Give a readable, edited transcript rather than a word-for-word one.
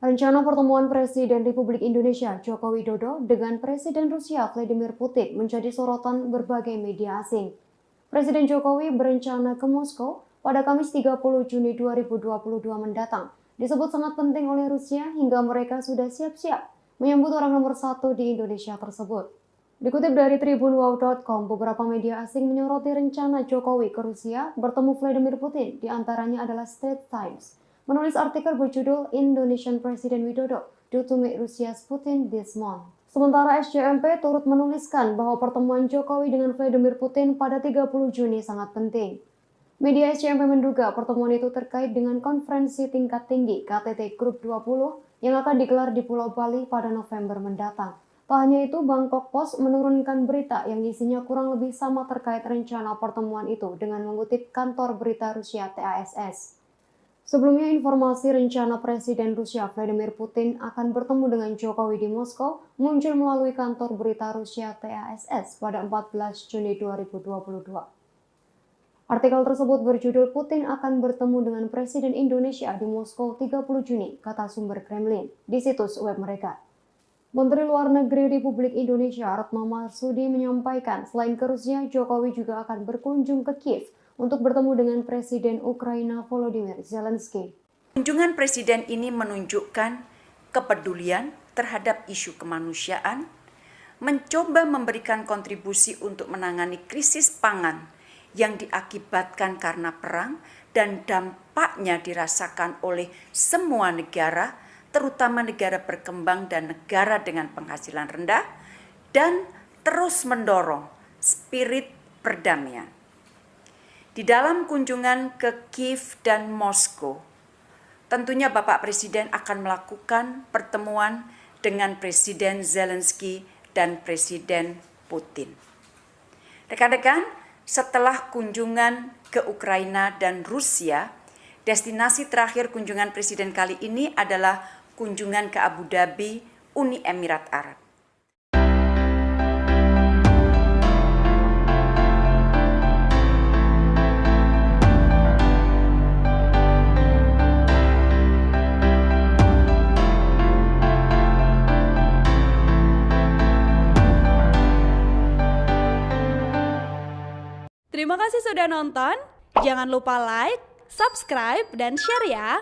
Rencana pertemuan Presiden Republik Indonesia Joko Widodo dengan Presiden Rusia Vladimir Putin menjadi sorotan berbagai media asing. Presiden Jokowi berencana ke Moskow pada Kamis 30 Juni 2022 mendatang. Disebut sangat penting oleh Rusia hingga mereka sudah siap-siap menyambut orang nomor satu di Indonesia tersebut. Dikutip dari tribunwow.com, beberapa media asing menyoroti rencana Jokowi ke Rusia bertemu Vladimir Putin, di antaranya adalah Straits Times. Menulis artikel berjudul Indonesian President Widodo due to meet Russia's Putin this month. Sementara SCMP turut menuliskan bahwa pertemuan Jokowi dengan Vladimir Putin pada 30 Juni sangat penting. Media SCMP menduga pertemuan itu terkait dengan konferensi tingkat tinggi KTT Group 20 yang akan digelar di Pulau Bali pada November mendatang. Tak hanya itu, Bangkok Post menurunkan berita yang isinya kurang lebih sama terkait rencana pertemuan itu dengan mengutip kantor berita Rusia TASS. Sebelumnya, informasi rencana Presiden Rusia Vladimir Putin akan bertemu dengan Jokowi di Moskow muncul melalui kantor berita Rusia TASS pada 14 Juni 2022. Artikel tersebut berjudul Putin akan bertemu dengan Presiden Indonesia di Moskow 30 Juni, kata sumber Kremlin, di situs web mereka. Menteri Luar Negeri Republik Indonesia Retno Marsudi menyampaikan selain ke Rusia, Jokowi juga akan berkunjung ke Kiev untuk bertemu dengan Presiden Ukraina Volodymyr Zelensky. Kunjungan Presiden ini menunjukkan kepedulian terhadap isu kemanusiaan, mencoba memberikan kontribusi untuk menangani krisis pangan yang diakibatkan karena perang dan dampaknya dirasakan oleh semua negara, terutama negara berkembang dan negara dengan penghasilan rendah, dan terus mendorong spirit perdamaian. Di dalam kunjungan ke Kiev dan Moskow, tentunya Bapak Presiden akan melakukan pertemuan dengan Presiden Zelensky dan Presiden Putin. Rekan-rekan, setelah kunjungan ke Ukraina dan Rusia, destinasi terakhir kunjungan Presiden kali ini adalah kunjungan ke Abu Dhabi, Uni Emirat Arab. Terima kasih sudah nonton. Jangan lupa like, subscribe, dan share ya.